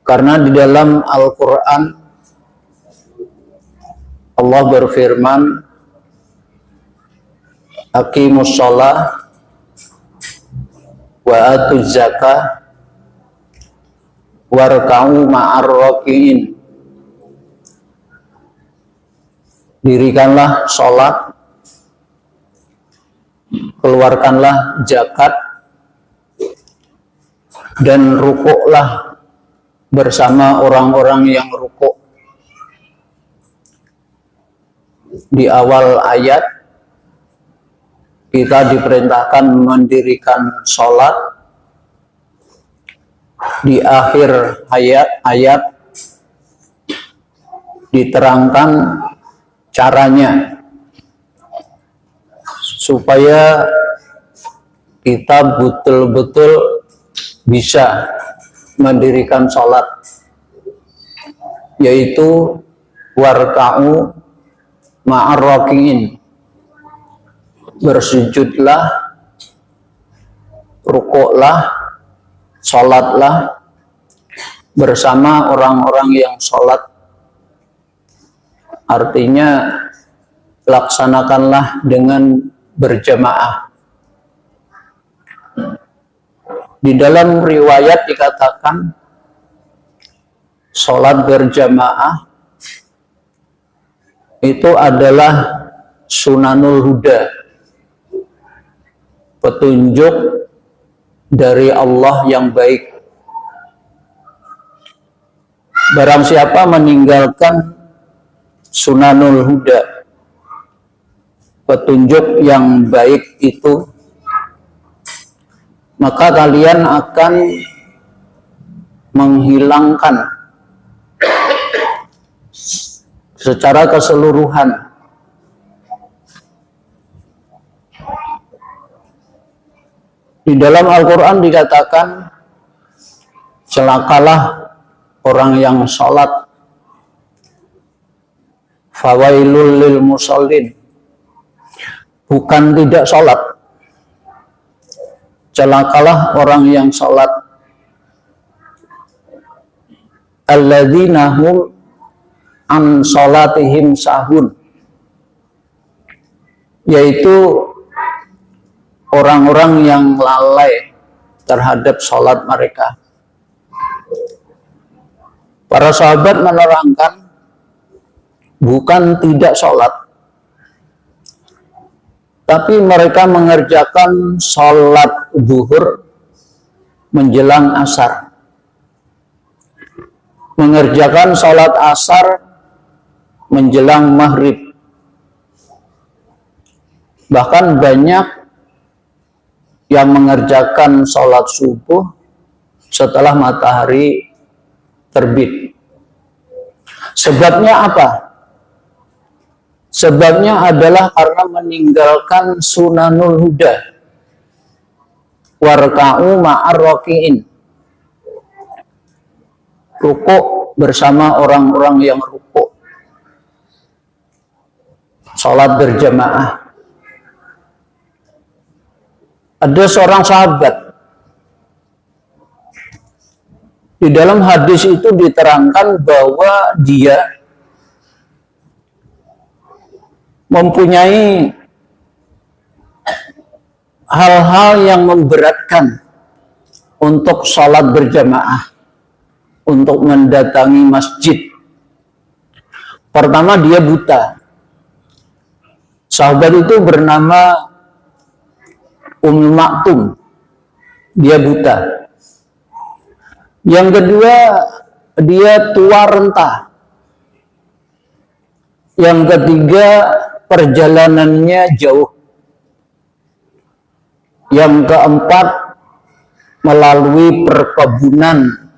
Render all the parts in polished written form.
Karena di dalam Al-Quran Allah berfirman, aqimus shalah wa atuz zakah warka'u ma'ar raki'in. Dirikanlah sholat, keluarkanlah zakat, dan rukuklah bersama orang-orang yang rukuk. Di awal ayat kita diperintahkan mendirikan sholat. Di akhir ayat diterangkan caranya supaya kita betul-betul bisa mendirikan sholat, yaitu warka'u ma'ar raki'in, bersujudlah, rukuklah, sholatlah bersama orang-orang yang sholat. Artinya laksanakanlah dengan berjamaah. Di dalam riwayat dikatakan sholat berjamaah itu adalah sunanul huda, petunjuk dari Allah yang baik. Barang siapa meninggalkan sunanul huda, petunjuk yang baik itu, maka kalian akan menghilangkan secara keseluruhan di dalam Al-Quran dikatakan, celakalah orang yang sholat, fawailul lil musallin, bukan tidak sholat, celakalah orang yang sholat, alladzina hum an sholatihim sahun, yaitu orang-orang yang lalai terhadap sholat mereka. Para sahabat menerangkan, bukan tidak sholat, tapi mereka mengerjakan sholat zuhur menjelang asar, mengerjakan sholat asar menjelang maghrib. Bahkan banyak yang mengerjakan sholat subuh setelah matahari terbit. Sebabnya apa? Sebabnya adalah karena meninggalkan sunanul huda, warka'u ma'ar raki'in, rukuk bersama orang-orang yang rukuk, sholat berjamaah. Ada seorang sahabat, di dalam hadis itu diterangkan bahwa dia mempunyai hal-hal yang memberatkan untuk sholat berjamaah, untuk mendatangi masjid. Pertama, dia buta. Sahabat itu bernama Maktum, dia buta. Yang kedua, dia tua renta. Yang ketiga, perjalanannya jauh. Yang keempat, melalui perkebunan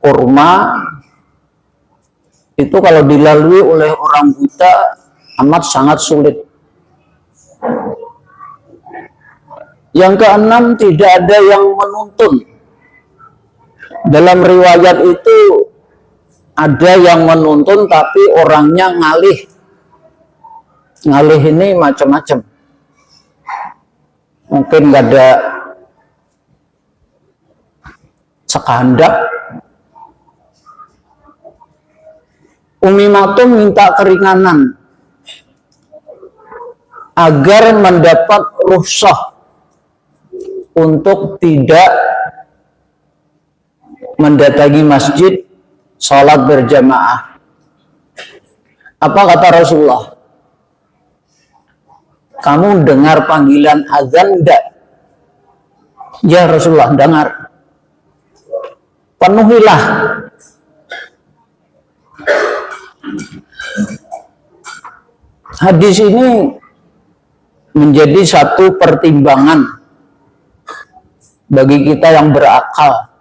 kurma. Itu kalau dilalui oleh orang buta amat sangat sulit. Yang keenam, tidak ada yang menuntun. Dalam riwayat itu ada yang menuntun tapi orangnya ngalih. Ngalih ini macam-macam. Mungkin nggak ada sekehendak Umi Maktum minta keringanan agar mendapat rukhsah untuk tidak mendatangi masjid sholat berjamaah. Apa kata Rasulullah? Kamu dengar panggilan azan enggak? Ya Rasulullah, dengar. Penuhilah. Hadis ini menjadi satu pertimbangan bagi kita yang berakal.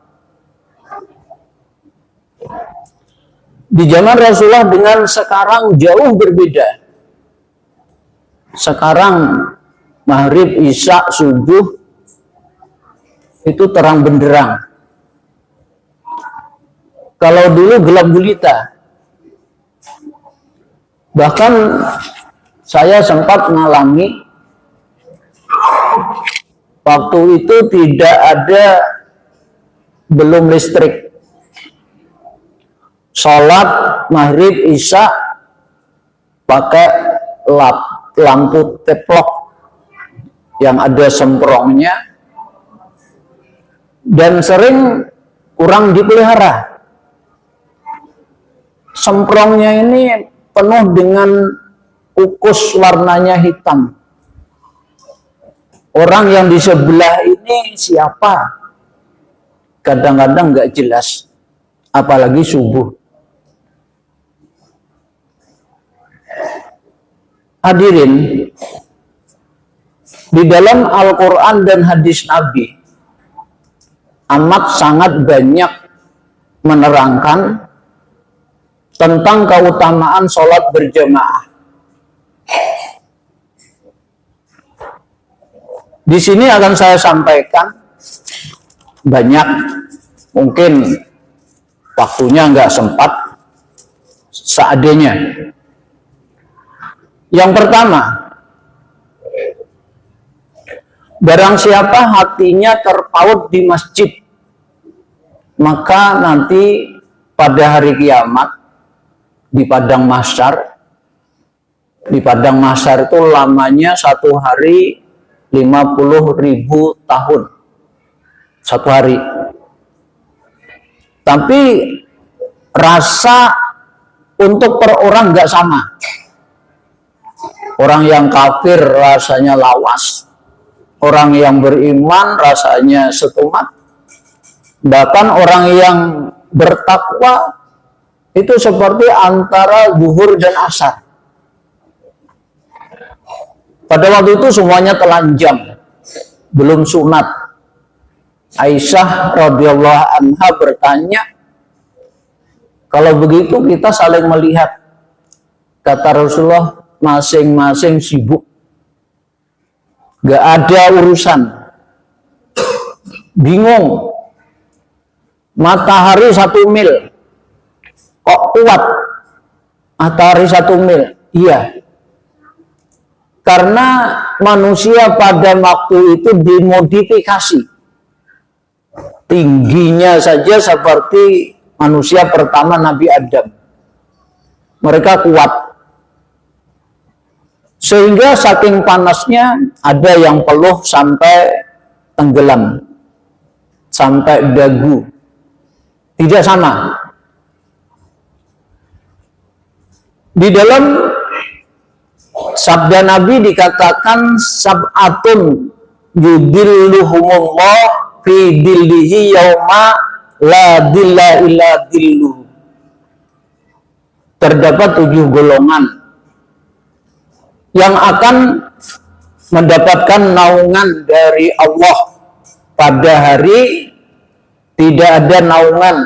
Di zaman Rasulullah dengan sekarang jauh berbeda. Sekarang maghrib, isya, subuh itu terang benderang. Kalau dulu gelap gulita. Bahkan saya sempat mengalami waktu itu tidak ada, belum listrik. Sholat maghrib isya pakai lampu teplok yang ada semprongnya dan sering kurang dipelihara. Semprongnya ini penuh dengan ukus warnanya hitam. Orang yang di sebelah ini siapa? Kadang-kadang nggak jelas, apalagi subuh. Hadirin, di dalam Al-Quran dan hadis Nabi amat sangat banyak menerangkan tentang keutamaan sholat berjamaah. Di sini akan saya sampaikan banyak, mungkin waktunya nggak sempat, seadanya. Yang pertama, barang siapa hatinya terpaut di masjid, maka nanti pada hari kiamat di padang mahsyar, di padang mahsyar itu lamanya satu hari 50.000 tahun, satu hari. Tapi rasa untuk per orang nggak sama. Orang yang kafir rasanya lawas, orang yang beriman rasanya setumat, bahkan orang yang bertakwa itu seperti antara zuhur dan asar. Pada waktu itu semuanya telanjang, belum sunat. Aisyah radhiyallahu anha bertanya, kalau begitu kita saling melihat. Kata Rasulullah, masing-masing sibuk, gak ada urusan, bingung. Matahari 1 mil, kok kuat matahari 1 mil? Iya, karena manusia pada waktu itu dimodifikasi, tingginya saja seperti manusia pertama Nabi Adam. Mereka kuat. Sehingga saking panasnya ada yang peluh sampai tenggelam, sampai dagu. Tidak sama. Di dalam sabda Nabi dikatakan sab'atun yudilluhumullah fi dillihi yauma la dilla illa dilluh. Terdapat 7 golongan yang akan mendapatkan naungan dari Allah pada hari tidak ada naungan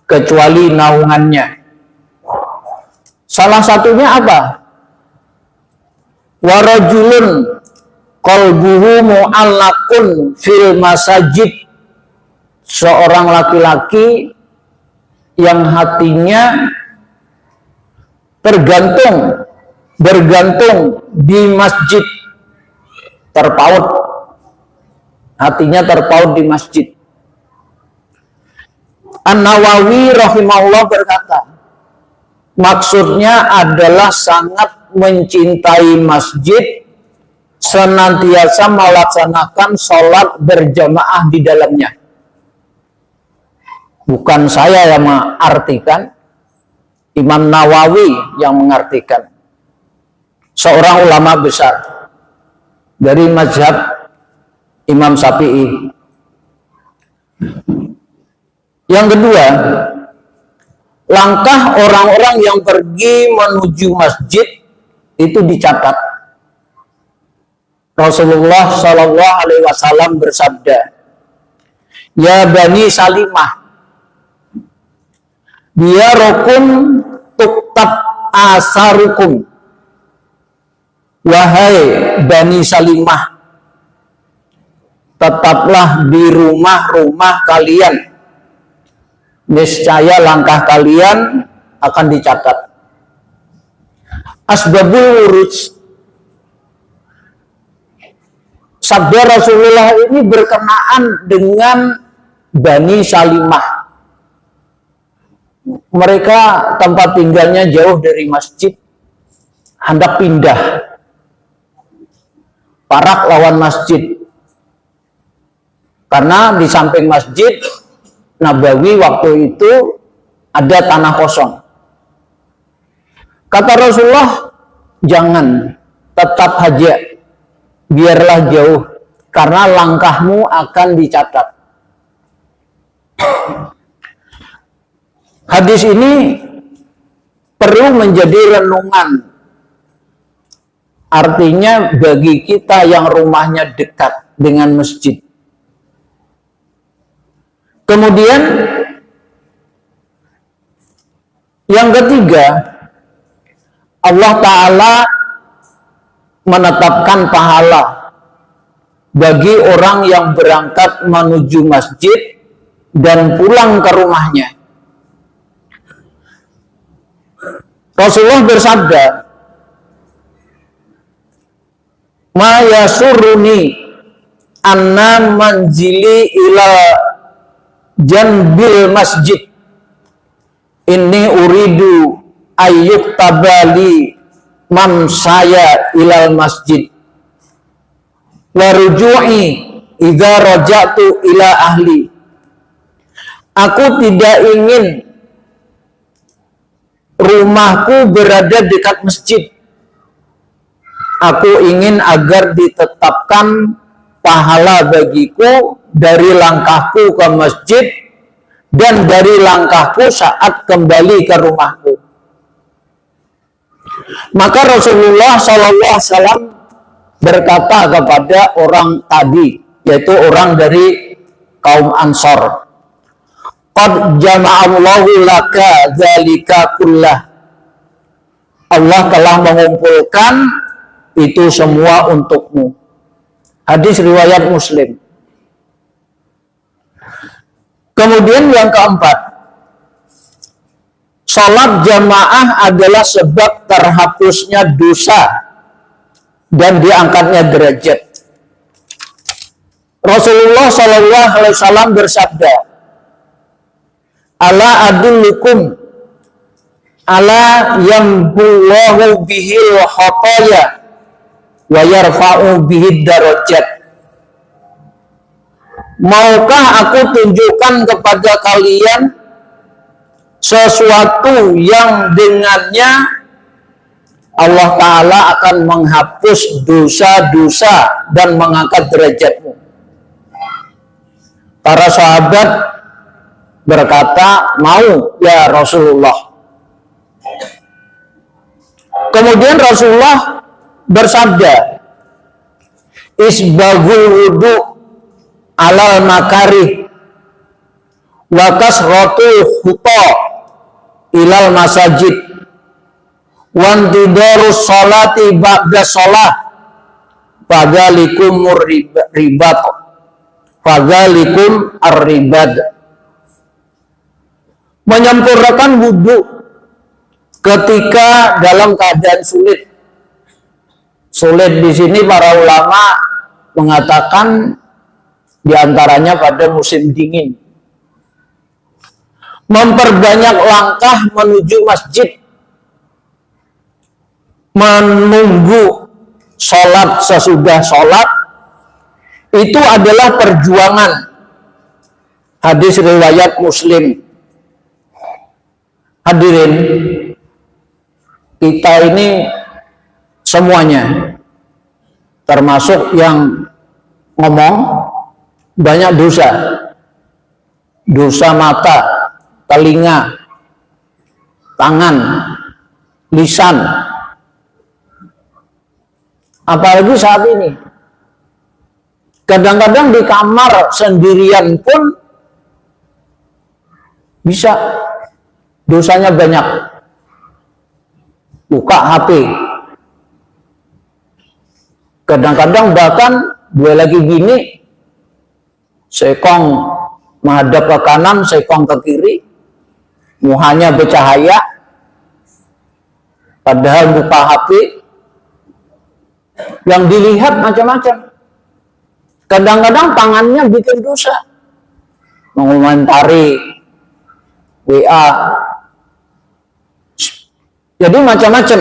kecuali naungannya. Salah satunya apa? Warajulun qalbuhu mu'allaqun fil masajid. Seorang laki-laki yang hatinya bergantung di masjid, terpaut, hatinya terpaut di masjid. An-Nawawi rahimahullah berkata, maksudnya adalah sangat mencintai masjid, senantiasa melaksanakan sholat berjamaah di dalamnya. Bukan saya yang mengartikan, Imam Nawawi yang mengartikan, seorang ulama besar dari mazhab Imam Syafi'i. Yang kedua, langkah orang-orang yang pergi menuju masjid itu dicatat. Rasulullah Shallallahu Alaihi Wasallam bersabda, "Ya Bani Salimah, biarokum tuktab asarukum." Wahai Bani Salimah, tetaplah di rumah-rumah kalian, niscaya langkah kalian akan dicatat. Asbabul wuruj, sabda Rasulullah ini berkenaan dengan Bani Salimah. Mereka tempat tinggalnya jauh dari masjid, hendak pindah, parak lawan masjid. Karena di samping masjid Nabawi waktu itu ada tanah kosong. Kata Rasulullah, jangan, tetap saja, biarlah jauh, karena langkahmu akan dicatat. Hadis ini perlu menjadi renungan. Artinya bagi kita yang rumahnya dekat dengan masjid. Kemudian yang ketiga, Allah Ta'ala menetapkan pahala bagi orang yang berangkat menuju masjid dan pulang ke rumahnya. Rasulullah bersabda, "Ma yasuruni anna manzili ila janbil masjid, inni uridu ayyuk tabali man saya ilal masjid wa ruju'i idza raja'tu ila ahli." Aku tidak ingin rumahku berada dekat masjid. Aku ingin agar ditetapkan pahala bagiku dari langkahku ke masjid dan dari langkahku saat kembali ke rumahku. Maka Rasulullah SAW berkata kepada orang tadi, yaitu orang dari kaum Ansor, "Qad jama'allahu laka dzalika kullah." Allah telah mengumpulkan itu semua untukmu. Hadis riwayat Muslim. Kemudian yang keempat, sholat jamaah adalah sebab terhapusnya dosa dan diangkatnya derajat. Rasulullah SAW bersabda, "Ala adullukum ala yamhullahu bihil khotoya wa yarfa'u bihid darajat." Maukah aku tunjukkan kepada kalian sesuatu yang dengannya Allah Ta'ala akan menghapus dosa-dosa dan mengangkat derajatmu? Para sahabat berkata, "Mau ya Rasulullah." Kemudian Rasulullah bersabda, "Isbagul wudu alal makarih wa kasratul khuta ilal masajid wantidarus sholati ba'da sholah fadzalikum ribat fadzalikum ar-ribad." Menyempurnakan wudu ketika dalam keadaan sulit. Sulit di sini para ulama mengatakan diantaranya pada musim dingin. Memperbanyak langkah menuju masjid menunggu sholat sesudah sholat itu adalah perjuangan. Hadis riwayat Muslim. Hadirin, kita ini semuanya, termasuk yang ngomong, banyak dosa. Dosa mata, telinga, tangan, lisan. Apalagi saat ini. Kadang-kadang di kamar sendirian pun bisa dosanya banyak. Buka HP. Kadang-kadang bahkan dua lagi gini, sekong menghadap ke kanan, sekong ke kiri, muhanya bercahaya, padahal buka HP, yang dilihat macam-macam. Kadang-kadang tangannya bikin dosa, mengomentari WA, jadi macam-macam.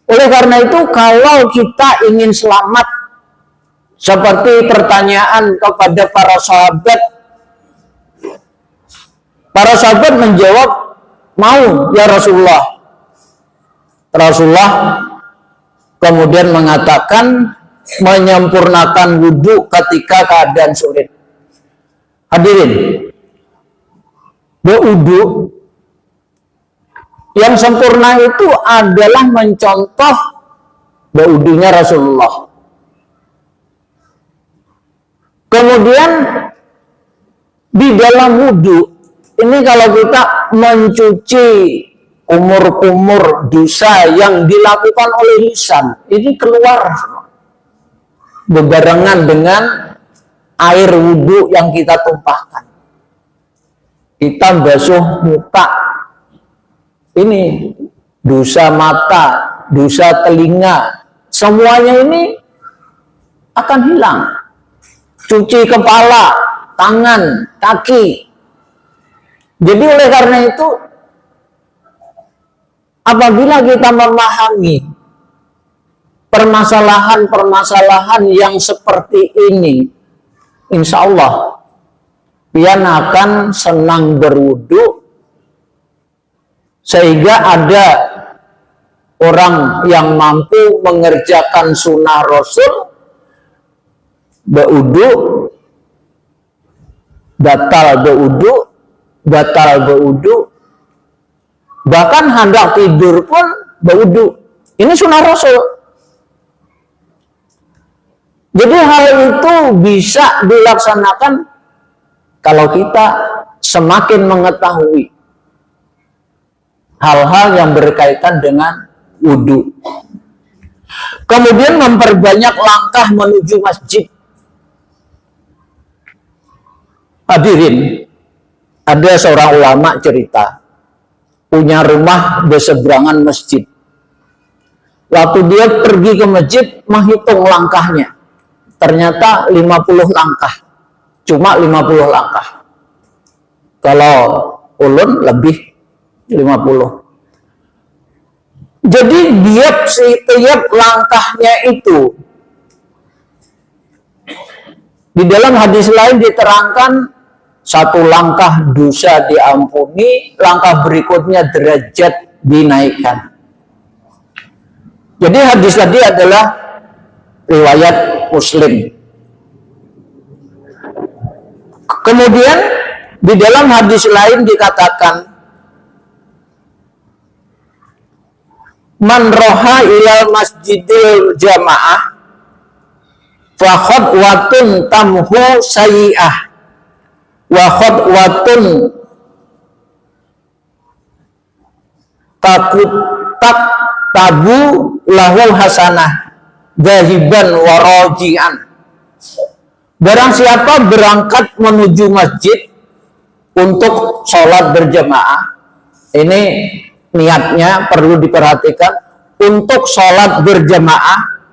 Oleh karena itu, kalau kita ingin selamat, seperti pertanyaan kepada para sahabat menjawab, mau ya Rasulullah. Rasulullah kemudian mengatakan, menyempurnakan wudhu ketika keadaan sulit. Hadirin, berwudhu yang sempurna itu adalah mencontoh berwudhunya Rasulullah. Kemudian di dalam wudhu ini, kalau kita mencuci kumur-kumur dosa yang dilakukan oleh lisan, ini keluar bebarengan dengan air wudhu yang kita tumpahkan. Kita basuh muka, ini dosa mata, dosa telinga, semuanya ini akan hilang. Cuci kepala, tangan, kaki. Jadi oleh karena itu, apabila kita memahami permasalahan-permasalahan yang seperti ini, insya Allah pian akan senang berwudu, sehingga ada orang yang mampu mengerjakan sunnah Rasul, berwudu, batal berwudu, bahkan hendak tidur pun berwudu. Ini sunnah Rasul. Jadi hal itu bisa dilaksanakan kalau kita semakin mengetahui hal-hal yang berkaitan dengan wudu. Kemudian memperbanyak langkah menuju masjid. Hadirin, ada seorang ulama cerita, punya rumah berseberangan masjid. Waktu dia pergi ke masjid, menghitung langkahnya. Ternyata 50 langkah. Cuma 50 langkah. Kalau ulun lebih 50. Jadi setiap langkahnya itu, di dalam hadis lain diterangkan, satu langkah dosa diampuni, langkah berikutnya derajat dinaikkan. Jadi hadis tadi adalah riwayat Muslim. Kemudian di dalam hadis lain dikatakan, man roha ilal masjidil jamaah fa khotwatun tamhu sayyi'ah wa khotwatun tabu lahul hasanah zahiban warojian. Barang siapa berangkat menuju masjid untuk sholat berjamaah, ini niatnya perlu diperhatikan, untuk sholat berjamaah,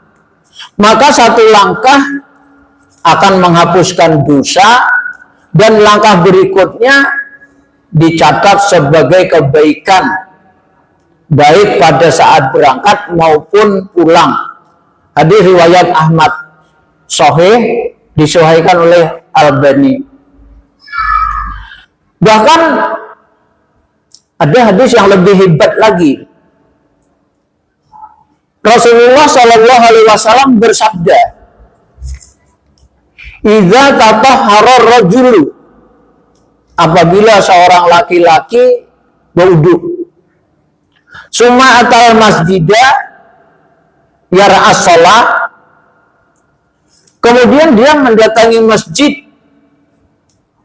maka satu langkah akan menghapuskan dosa, dan langkah berikutnya dicatat sebagai kebaikan. baik pada saat berangkat maupun pulang. Hadis riwayat Ahmad, sahih, disahihkan oleh Albani. Bahkan ada hadis yang lebih hebat lagi. Rasulullah Shallallahu Alaihi Wasallam bersabda, "Idza tatahhara rajulu," apabila seorang laki-laki berwudu, "summa atal masjidah yara'as shalah," kemudian dia mendatangi masjid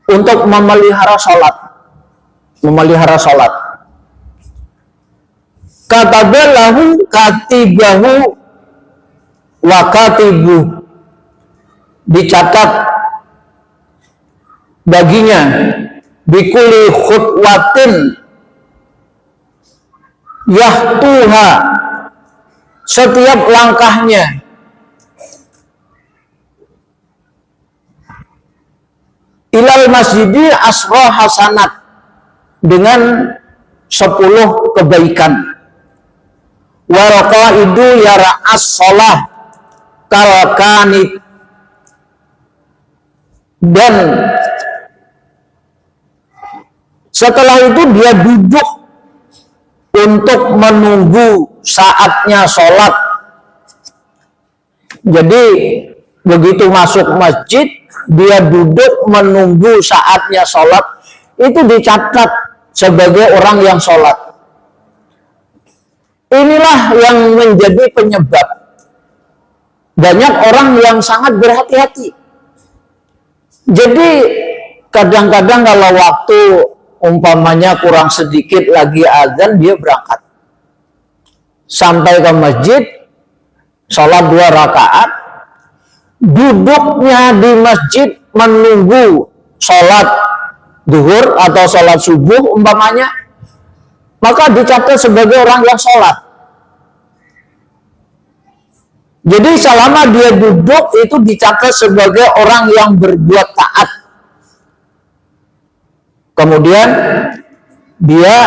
untuk memelihara sholat. Katabalahu katibahu wa katibuh, dicatat baginya bikuli khutwatin yahtuha, setiap langkahnya ilal masjidi asra hasanat, dengan 10 kebaikan. Wal qaidu yara'as shalah kal kanit, dan setelah itu dia duduk untuk menunggu saatnya sholat. Jadi begitu masuk masjid, dia duduk menunggu saatnya sholat, itu dicatat sebagai orang yang sholat. Inilah yang menjadi penyebab banyak orang yang sangat berhati-hati. Jadi kadang-kadang kalau waktu umpamanya kurang sedikit lagi azan, dia berangkat sampai ke masjid, sholat 2 rakaat, duduknya di masjid menunggu sholat zuhur atau sholat subuh umpamanya, maka dicatat sebagai orang yang sholat. Jadi selama dia duduk itu dicatat sebagai orang yang berbuat taat. Kemudian dia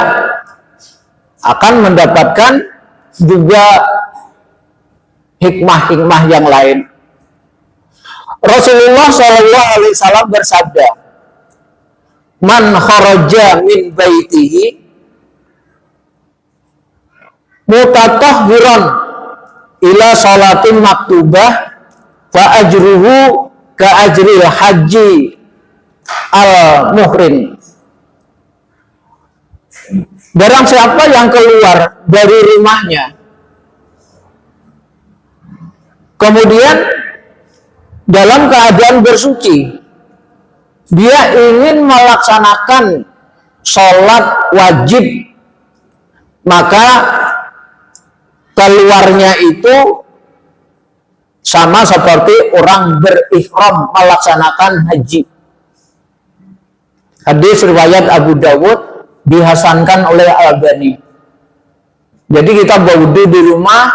akan mendapatkan juga hikmah-hikmah yang lain. Rasulullah SAW bersabda, "Man kharaja min baitihi mutatahhiran ila sholatin maktubah fa ajruhu ka ajril haji al muhrim." Barang siapa yang keluar dari rumahnya kemudian dalam keadaan bersuci, dia ingin melaksanakan sholat wajib, maka keluarnya itu sama seperti orang berihram melaksanakan haji. Hadis riwayat Abu Dawud, dihasankan oleh Albani. Jadi kita berwudu di rumah,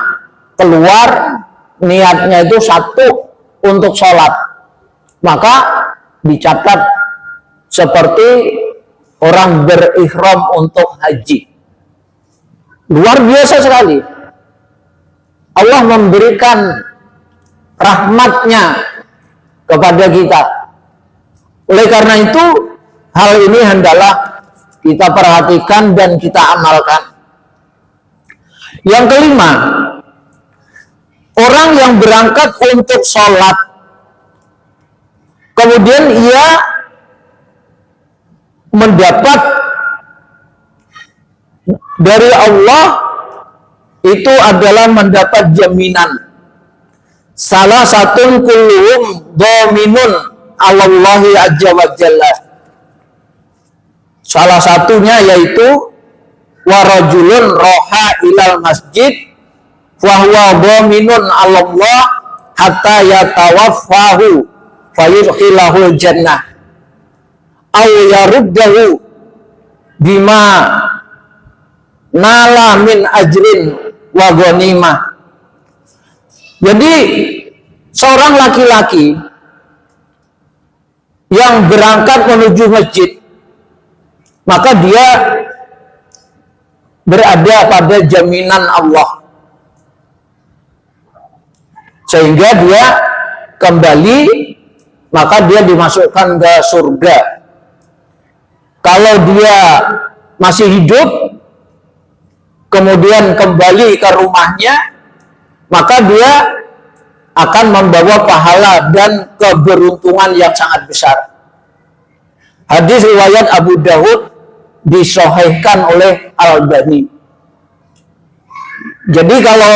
keluar niatnya itu satu untuk sholat, maka dicatat seperti orang berihram untuk haji. Luar biasa sekali. Allah memberikan rahmatnya kepada kita. Oleh karena itu, hal ini hendaklah kita perhatikan dan kita amalkan. Yang kelima, orang yang berangkat untuk sholat, kemudian ia mendapat dari Allah, itu adalah mendapat jaminan. Salah satu kulluhum dhaminun alallahi azza wa jalla. Salah satunya yaitu warajulun roha ilal masjid fahuwa dhaminun alallah hatta yatawaffahu fayudkhilahul jannah aw yaruddahu bima nala min ajrin wa ghanimah. Jadi seorang laki-laki yang berangkat menuju masjid, maka dia berada pada jaminan Allah, sehingga dia kembali, maka dia dimasukkan ke surga. Kalau dia masih hidup kemudian kembali ke rumahnya, maka dia akan membawa pahala dan keberuntungan yang sangat besar. Hadis riwayat Abu Dawud disahihkan oleh Al-Albani. Jadi kalau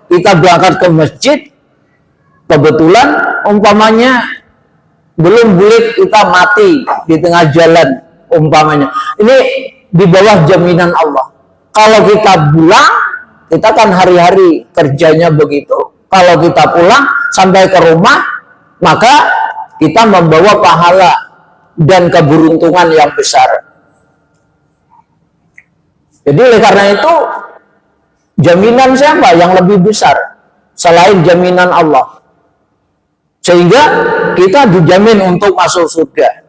kita berangkat ke masjid, kebetulan umpamanya belum bulik kita mati di tengah jalan umpamanya, ini di bawah jaminan Allah. Kalau kita pulang, kita kan hari-hari kerjanya begitu. Kalau kita pulang sampai ke rumah, maka kita membawa pahala dan keberuntungan yang besar. Jadi oleh karena itu, jaminan siapa yang lebih besar selain jaminan Allah, sehingga kita dijamin untuk masuk surga.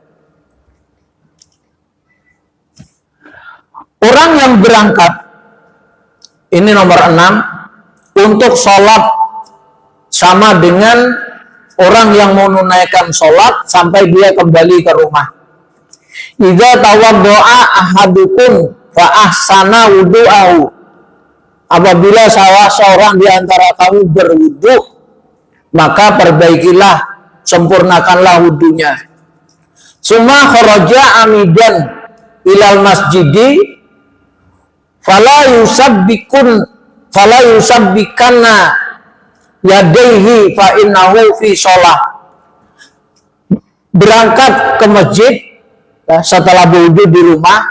Orang yang berangkat, ini nomor 6, untuk sholat sama dengan orang yang menunaikan sholat sampai dia kembali ke rumah. Idza tawaddo'a ahadukum fa ahsana wudu'ahu. Apabila salah seorang di antara kamu berwudu, maka perbaikilah, sempurnakanlah wudunya. Summa kharaja amidan ilal masjidi fala yusabbikanna yadaihi fa innahu fi sholah. Berangkat ke masjid setelah berwudu di rumah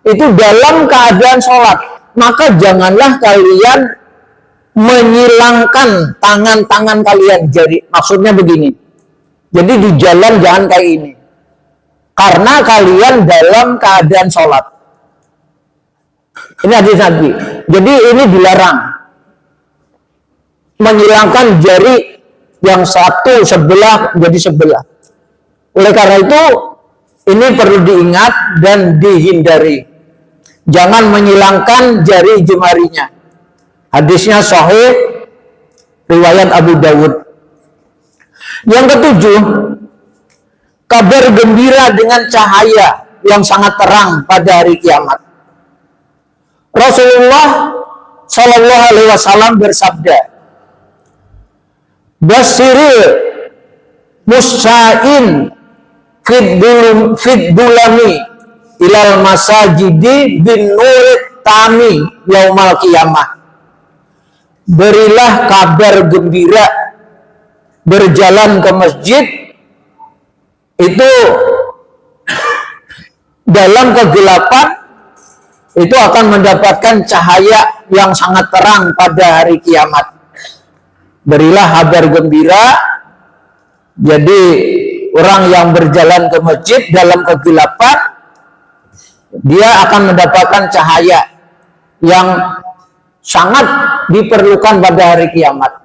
itu dalam keadaan sholat, maka janganlah kalian menyilangkan tangan-tangan kalian jari. Maksudnya begini, jadi di jalan jangan kayak ini, karena kalian dalam keadaan sholat. Ini hadis Nabi. Jadi ini dilarang menyilangkan jari yang satu sebelah jadi sebelah. Oleh karena itu ini perlu diingat dan dihindari. Jangan menyilangkan jari jemarinya. Hadisnya sahih riwayat Abu Dawud. Yang ketujuh, kabar gembira dengan cahaya yang sangat terang pada hari kiamat. Rasulullah Shallallahu Alaihi Wasallam bersabda, "Basiril musyain fidulami ilal masajidi bin nurit tami yaumal qiyamah." Berilah kabar gembira berjalan ke masjid itu dalam kegelapan itu akan mendapatkan cahaya yang sangat terang pada hari kiamat. Berilah kabar gembira. Jadi orang yang berjalan ke masjid dalam kegelapan, dia akan mendapatkan cahaya yang sangat diperlukan pada hari kiamat.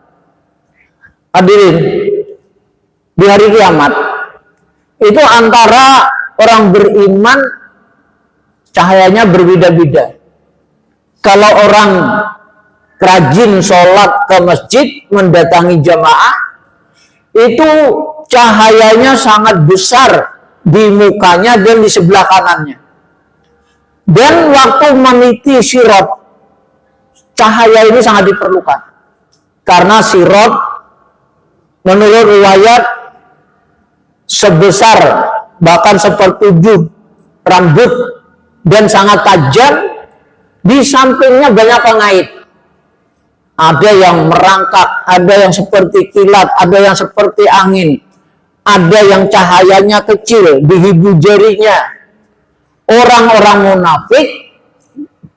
Hadirin, di hari kiamat itu antara orang beriman cahayanya berbeda-beda. Kalau orang rajin sholat ke masjid, mendatangi jamaah, itu cahayanya sangat besar di mukanya dan di sebelah kanannya. Dan waktu meniti sirat, cahaya ini sangat diperlukan. Karena sirat menurut riwayat sebesar bahkan sepertujuh rambut dan sangat tajam. Di sampingnya banyak pengait. Ada yang merangkak, ada yang seperti kilat, ada yang seperti angin, ada yang cahayanya kecil di ibu jarinya. Orang-orang munafik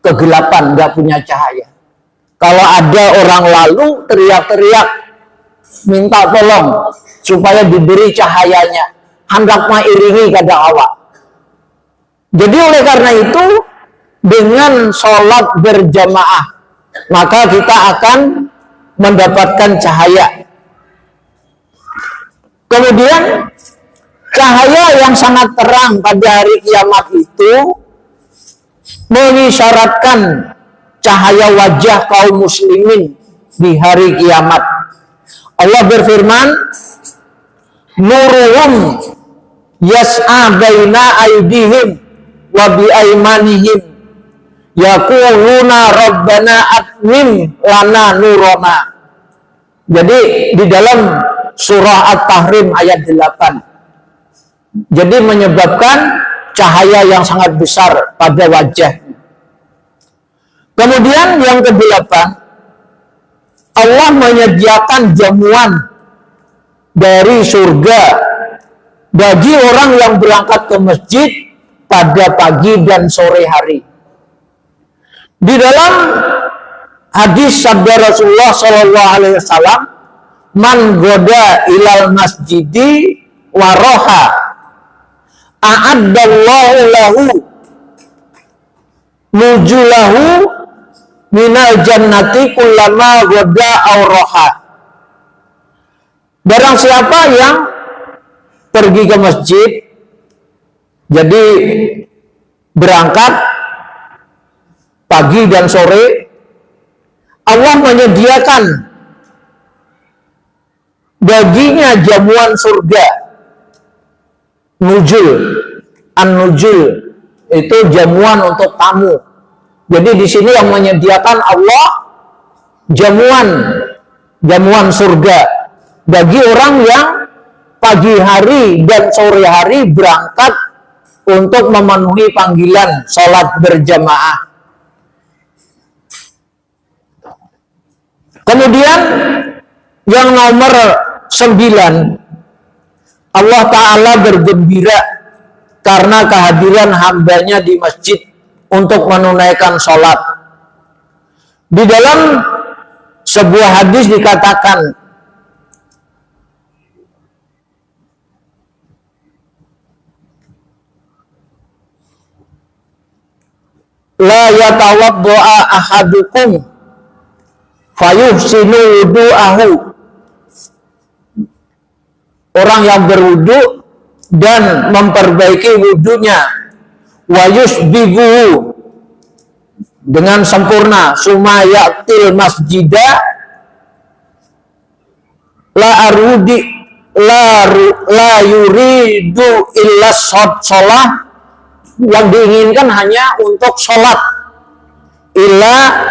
kegelapan, gak punya cahaya. Kalau ada orang lalu teriak-teriak minta tolong supaya diberi cahayanya, hendak mengiringi kata awak. Jadi oleh karena itu, dengan sholat berjamaah, maka kita akan mendapatkan cahaya. Kemudian cahaya yang sangat terang pada hari kiamat itu mengisyaratkan cahaya wajah kaum muslimin di hari kiamat. Allah berfirman, nuruhum yas'a baina aydihim wa bi aymanihim yaquluna rabbana atmim lana nurana. Jadi di dalam surah At-Tahrim ayat 8. Jadi menyebabkan cahaya yang sangat besar pada wajah. Kemudian yang ke-8, Allah menyediakan jamuan dari surga bagi orang yang berangkat ke masjid pada pagi dan sore hari. Di dalam hadis sabda Rasulullah SAW, man goda ilal masjidi waroha a'addallahu lahu nujulahu minal jannati kullama goda auroha. Barang siapa yang pergi ke masjid, jadi berangkat pagi dan sore, Allah menyediakan baginya jamuan surga. Nujul, an-nujul itu jamuan untuk tamu. Jadi di sini yang menyediakan Allah jamuan surga bagi orang yang pagi hari dan sore hari berangkat untuk memenuhi panggilan sholat berjamaah. Kemudian yang nomor 9, Allah Ta'ala bergembira karena kehadiran hambanya di masjid untuk menunaikan sholat. Di dalam sebuah hadis dikatakan, la yatawaddo'a ahadukum fayuhsinu wudu'ahu. Orang yang berwudu dan memperbaiki wudunya, wa yusbighu dengan sempurna, summa ya'til masjidah la yuridu illa sholah, yang diinginkan hanya untuk sholat, illa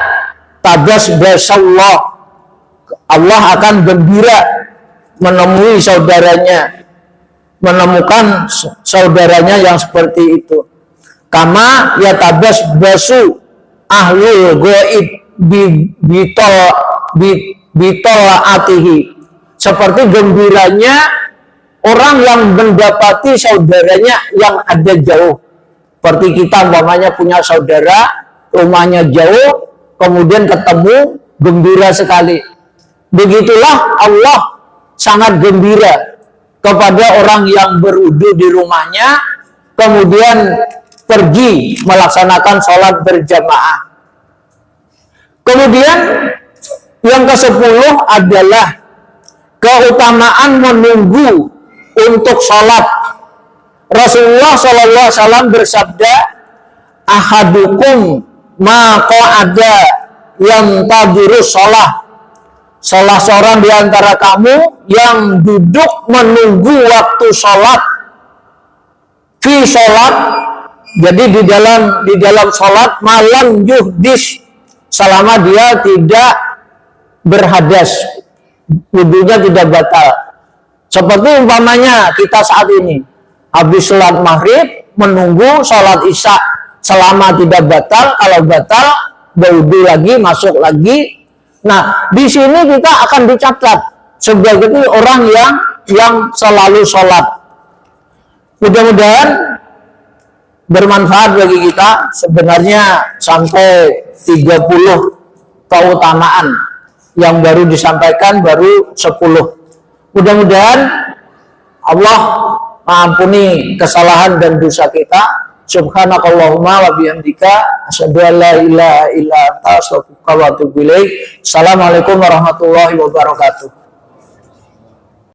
tabasbasallah, Allah akan gembira menemui saudaranya, menemukan saudaranya yang seperti itu. Kama yatabasbasu ahlul ghaib bitolaatihi, seperti gembiranya orang yang mendapati saudaranya yang ada jauh. Seperti kita umpamanya punya saudara, rumahnya jauh, kemudian ketemu, gembira sekali. Begitulah Allah sangat gembira kepada orang yang berwudu di rumahnya, kemudian pergi melaksanakan sholat berjamaah. Kemudian yang ke-10 adalah keutamaan menunggu untuk sholat. Rasulullah SAW bersabda, ahadukum ma qa'ada yang tadiru sholat. Salah seorang di antara kamu yang duduk menunggu waktu sholat, fi sholat, jadi di dalam sholat, malam yuhdis, selama dia tidak berhadas, wudunya tidak batal. Seperti umpamanya kita saat ini habis sholat maghrib menunggu sholat isya, selama tidak batal. Kalau batal berwudu lagi, masuk lagi. Nah, di sini kita akan dicatat sebagai orang yang selalu sholat. Mudah-mudahan bermanfaat bagi kita. Sebenarnya sampai 30 keutamaan yang baru disampaikan, baru 10. Mudah-mudahan Allah mengampuni kesalahan dan dosa kita. Subhanakallahumma wa bihamdika asyhadu an la ilaha illa anta astaghfiruka wa atubu ilaik. Assalamualaikum warahmatullahi wabarakatuh.